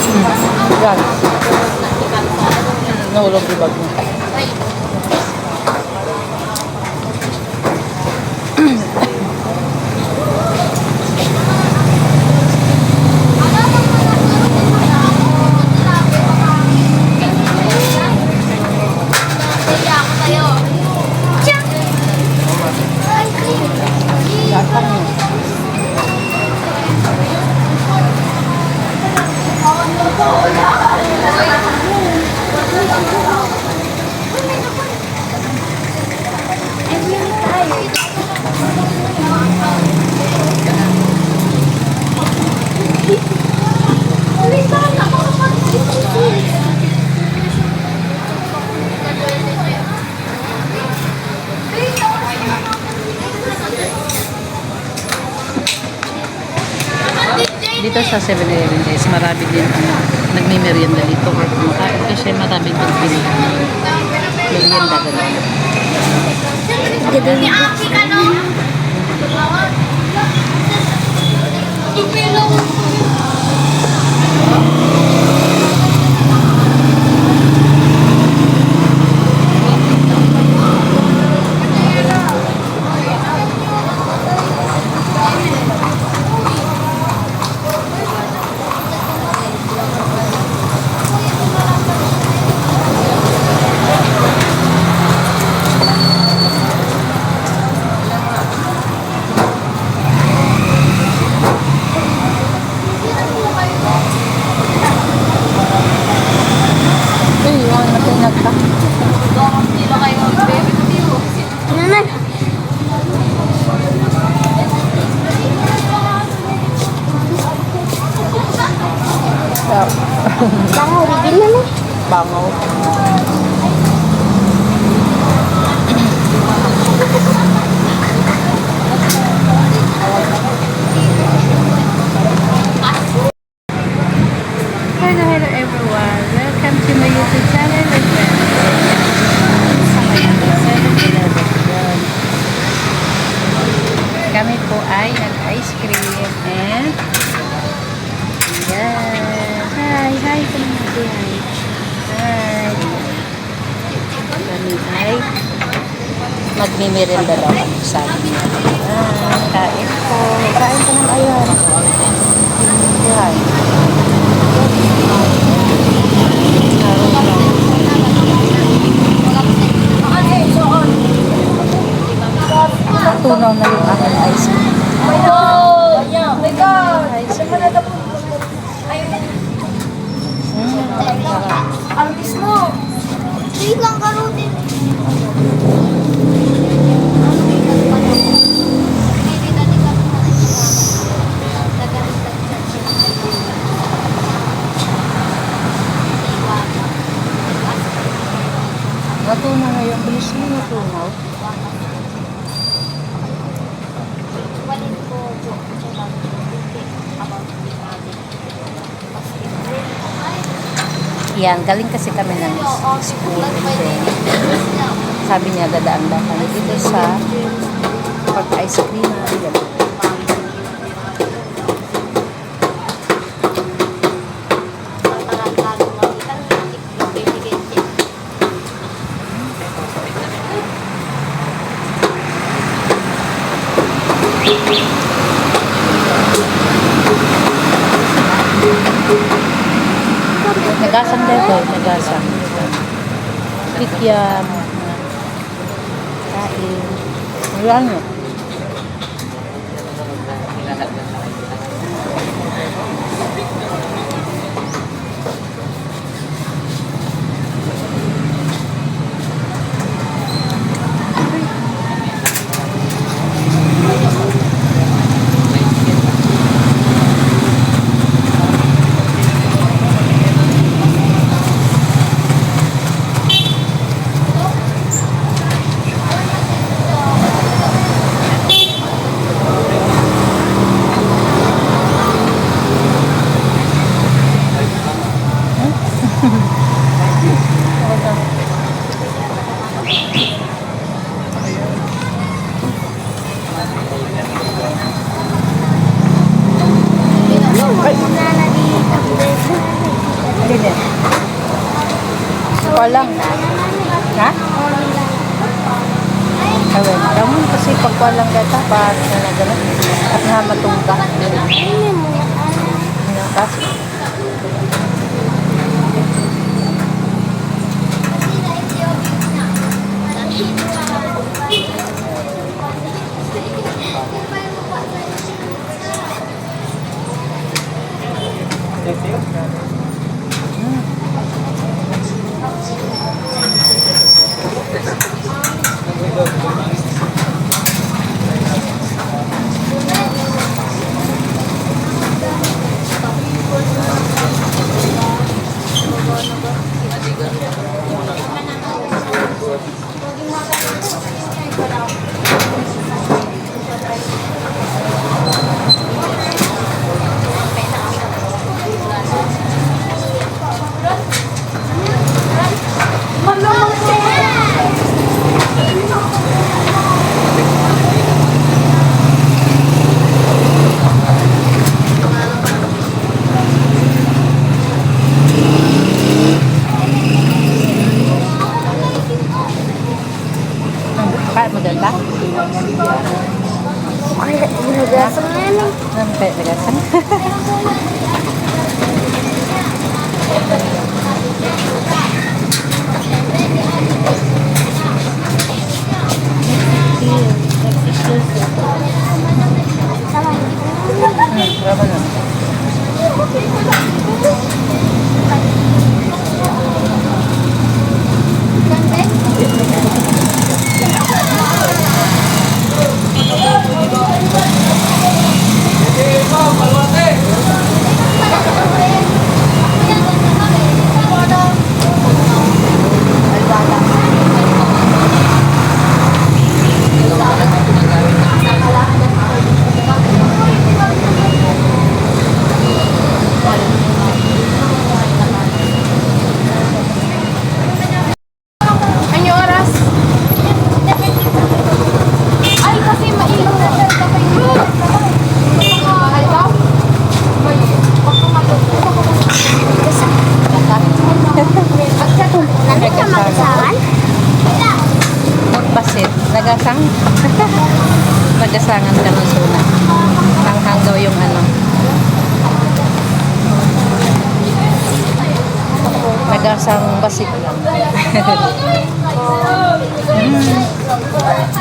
Yan. Nahulog yung bag mo. Dito sa 7-Eleven guys, marami din nagmi-merienda dito or kumakain kasi marami din merienda ganun. Ni Aki ka no? Bangaw, hindi na. Bangaw. Hello everyone. Welcome to my YouTube channel again. Sa ngayon, 7-Eleven. Kami po ay nag-ice cream and yan. Hi, hi. Hi. Kami ay magmi-merienda daw kami, sabi niya. Kain po. Kain po ng ayan. Yan. Tunaw na yung aking ice cream. Oh my God! Artis mo! Wait lang karutin. Natunaw na yung bilis mo natunaw. Yan, galing kasi kami ng school and then sabi niya dadaan daw kami dito sa pag-ice cream. Nagasang dito, nagasang. Kikiam. Kain. Wala nyo. lang. Ha? Awin, kamu kasi pagkuha lang gata pa na gano'n. At nga matungka. Nakas. Kain mo dyan ba? Ay, ginugasan na yan eh. Sampai nagasan. Berapa na? Ano oras? Ay, kasi mailaw na siya. Kapag daw? Nandun ka magasawan? Magbasit. Nagasang. Nagasangan ka ng suna. Hanghang daw yung ano. Nagasang basit lang.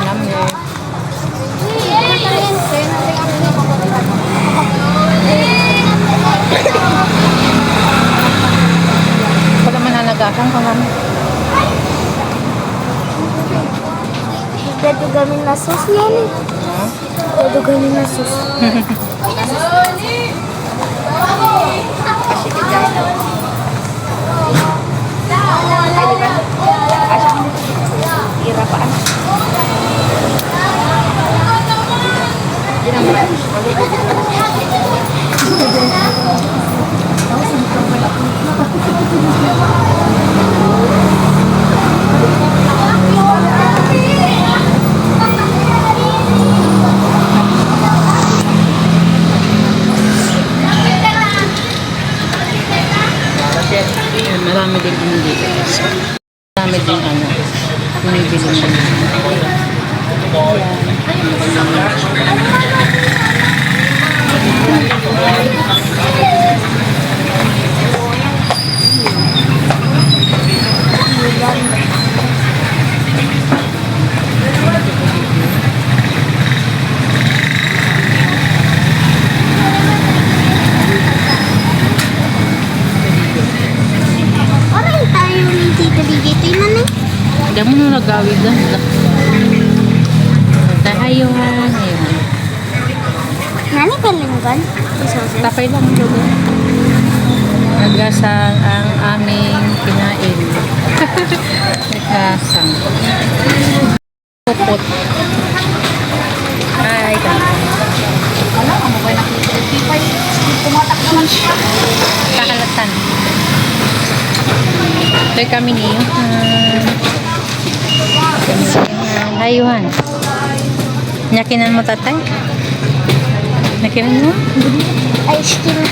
Nami. Wala man na nagasang pa kami. Dado gamin na sus yan eh. Dado gamin na sus. Irapaan. Marami din ano dito. Marami din ano. Bumibili siya. Oray tayo ni Tita Bigitoy man eh. Diyan mo nung nagawid lang. Ayuhan. Nani palinggan? Isosin. Tapay lang lugo. Nagasang ang aming kinain. Nagasang. Pupot. Ay, kakalatan. Ito kami niyo. Ayuhan. Nyakinan mo tatay? Nyakinan mo? Ice cream.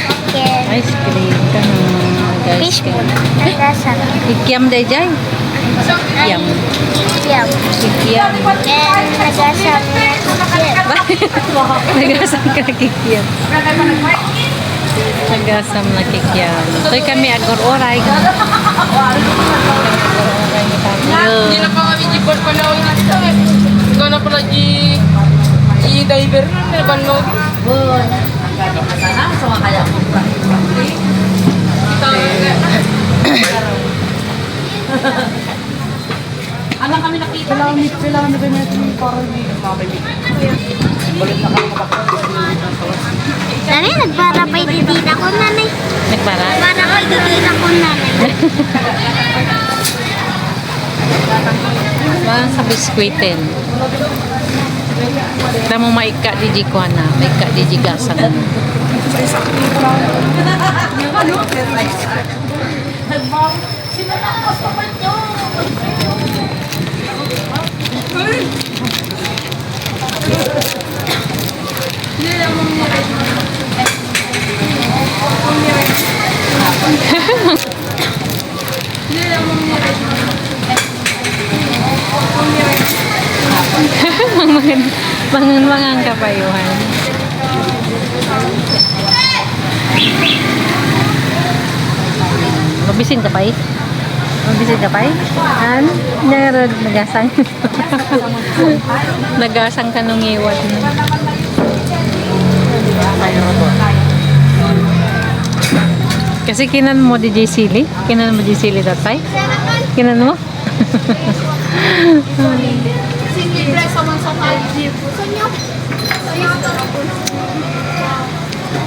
Ice cream. Ganun. Guys, Fishball. Nagasan. Kikiam day jay. Kikiam. Yum. Kikiam. And nagasan. Nagasam ka na kikiam. Nagasam na kikiam. Toy kami agor-oray. Hindi na pa kami jibon pa na dito eh. Ikaw na pala i-diver na nilabangog. Alam kami nakita. Kailangan na kami natin para Nanay, nagbarapay didina ko, nanay. Nagpara? Barapay didina ko, nanay. Parang sa biskuitin. Kita mo maika di jikuan na. Maika di jigasan na. Mangan kapayuhan. Mabisin ka pa eh? Mabisin ka pa eh? Han? Nagasang. Nagasang ka nung iwan. Kasi kinan mo DJ Silly? Kinan mo DJ Silly tatay? Kinan mo?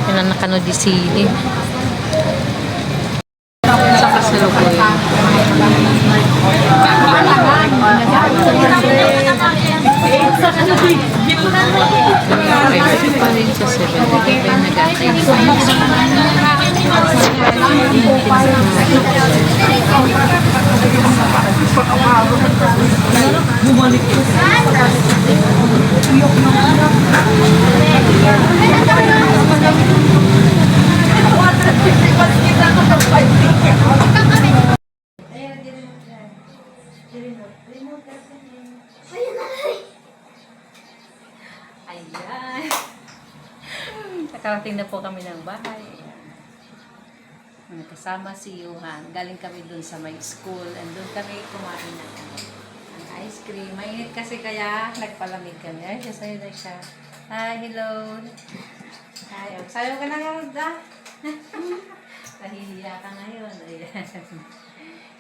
Kinan na kano DJ Silly? Sa kasalukuyan. Pa rin sa 7-Eleven Ayan. Nakarating na po kami ng bahay. Kasama si Johan. Galing kami dun sa my school. And dun kami kumain ng ice cream. Mainit kasi kaya nagpalamig kami. Ay, sasayo na siya. Hi, hello. Hi, sayo ka na nga, da. Nahihiya ka ngayon. Ayan.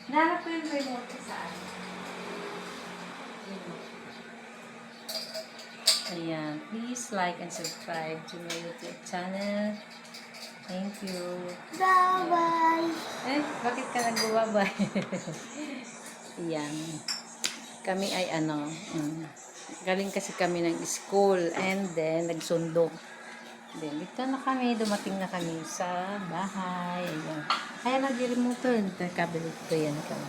Nahanap ko yung remote ko saan. Ayan. Please like and subscribe to my YouTube channel. Thank you. Bye-bye. Eh, bakit ka nagbabay? Ayan. Kami ay galing kasi kami ng school and then nagsundo. Then, dito na kami, dumating na kami sa bahay. Ayan. Ayan, nag-remote to. Kabel ito yan kami.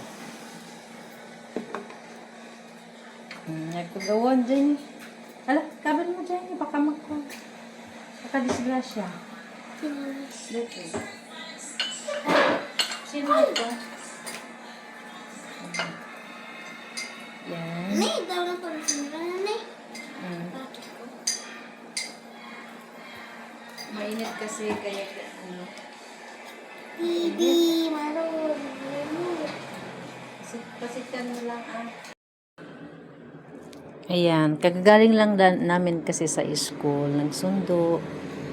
Nagpagawon dyan. Hala, kabel mo dyan. Baka baka disgrasya. Dito. Sino ito? Yan. Nanay, daw lang para sa nila, nanay. Mainit kasi kaya Bibi, marunong. pasitan mo lang Ayan, kagagaling lang namin kasi sa school, nagsundo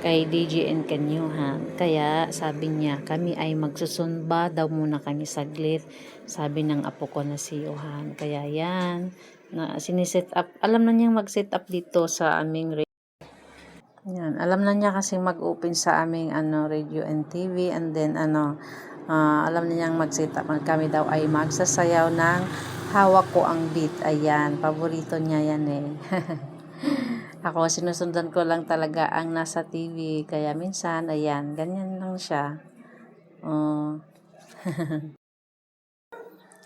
kay DJ and Kanyuhan. Kaya sabi niya, kami ay magsusumba daw muna kami saglit. Sabi ng apo ko na si Johan. Kaya yan, na siniset up. Alam na niyang mag-set up dito sa aming yan, alam na niya kasi mag-open sa aming radio and TV, and then alam na niyang mag-set up. Kami daw ay magsasayaw ng Hawak Ko Ang Beat. Ayan, paborito niya yan eh. Ako, sinusundan ko lang talaga ang nasa TV. Kaya minsan, ayan, ganyan lang siya.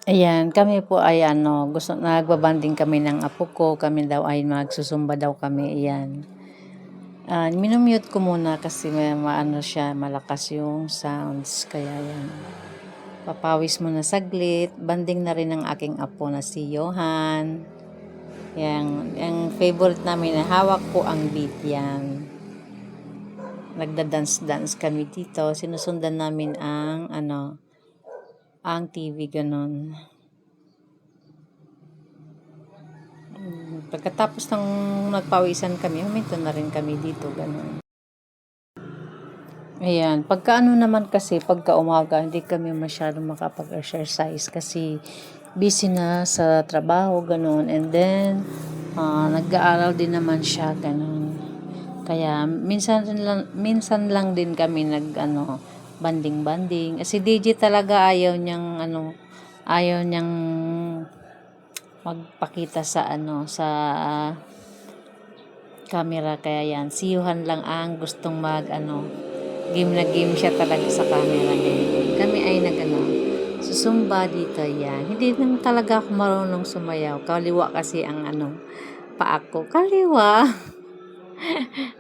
Ayan, kami po ay nagbabanding kami ng apo ko. Kami daw ay magsusumba daw kami. Ayan. Minumute ko muna kasi siya, malakas yung sounds. Kaya yan. Papawis muna saglit. Banding na rin ng aking apo na si Johan. Yung favorite namin na hawak ko ang beat yan. Nagda-dance-dance kami dito. Sinusundan namin ang TV, ganun. Pagkatapos ng nagpawisan kami, huminto na rin kami dito, ganun. Ayan, pagka naman kasi, pagka umaga, hindi kami masyadong makapag-exercise kasi busy na sa trabaho, ganun. And then, nag-aaral din naman siya, ganun. Kaya, minsan lang din kami banding-banding. Si DJ talaga ayaw niyang magpakita sa camera. Kaya yan, si Johan lang ang gustong game na game siya talaga sa camera. Kami ay susumba dito, yan. Hindi lang talaga ako marunong sumayaw. Kaliwa kasi ang paa ko. Kaliwa.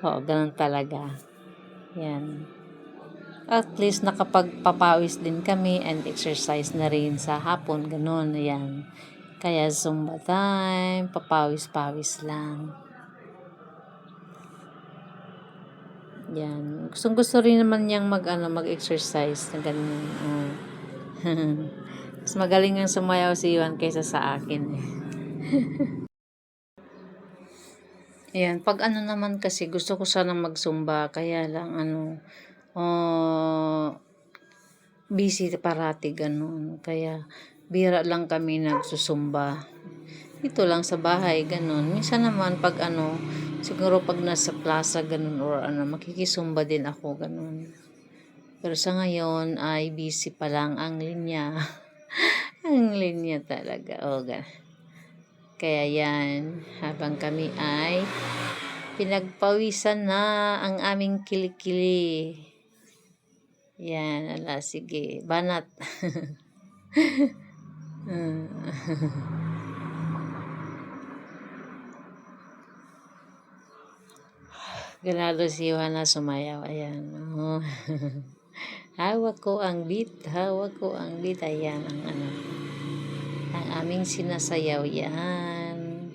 Oo, ganun talaga. Yan. At least nakapagpapawis din kami and exercise na rin sa hapon. Ganun, yan. Kaya Zumba time, papawis-pawis lang. Yan. Gusto rin naman niyang mag-exercise na ganun. Mas magaling ang sumayaw si Iwan kaysa sa akin. Ayan, pag naman kasi gusto ko sanang mag-zumba, kaya lang busy parati ganun. Kaya bira lang kami nagsusumba. Dito lang sa bahay, ganun. Minsan naman pag siguro pag nasa plaza, ganun, or makikisumba din ako, ganun. Pero sa ngayon ay busy pa lang ang linya. Ang linya talaga. Kaya yan, habang kami ay pinagpawisan na ang aming kilikili. Yan, sige, banat. Ganado si Johanna sumayaw. Ayan. Hawak ko ang beat. Ayan ang aming sinasayaw. Yan.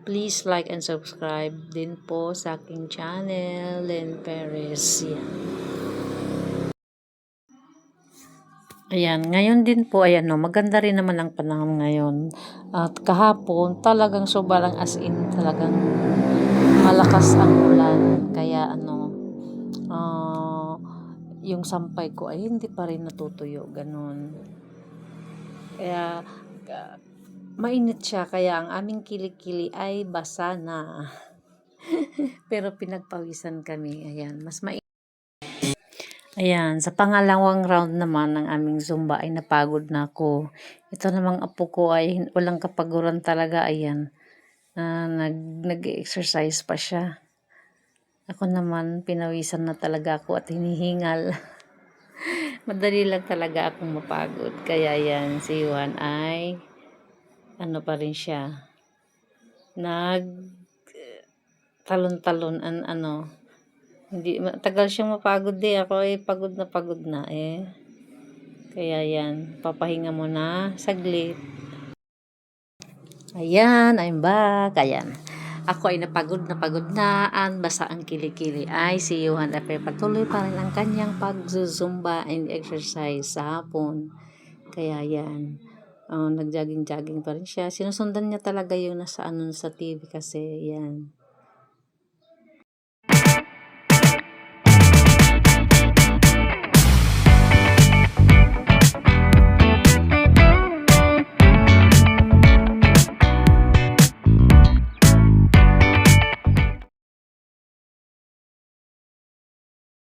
Please like and subscribe din po sa aking channel, Len Perez. Yan. Ayan, ngayon din po, maganda rin naman ang panahon ngayon. At kahapon, talagang sobrang as in, talagang malakas ang ulan. Kaya yung sampay ko ay hindi pa rin natutuyo, ganun. Kaya, mainit siya, kaya ang aming kilikili ay basa na. Pero pinagpawisan kami, ayan, mas mainit. Ayan, sa pangalawang round naman ng aming Zumba ay napagod na ako. Ito namang apo ko ay walang kapaguran talaga, ayan. Nag-exercise pa siya. Ako naman, pinawisan na talaga ako at hinihingal. Madali lang talaga akong mapagod. Kaya yan, si Juan ay, pa rin siya. Talon-talon, hindi, tagal siyang mapagod ako ay pagod na Kaya yan, papahinga muna saglit. Ayan, I'm back. Ayan. Ako ay napagod na basa ang kilikili ay si Johan Ape patuloy pa rin ang kanyang pagzuzumba and exercise sa hapon. Kaya yan, nag-jogging pa rin siya. Sinusundan niya talaga yung nasa sa TV kasi yan.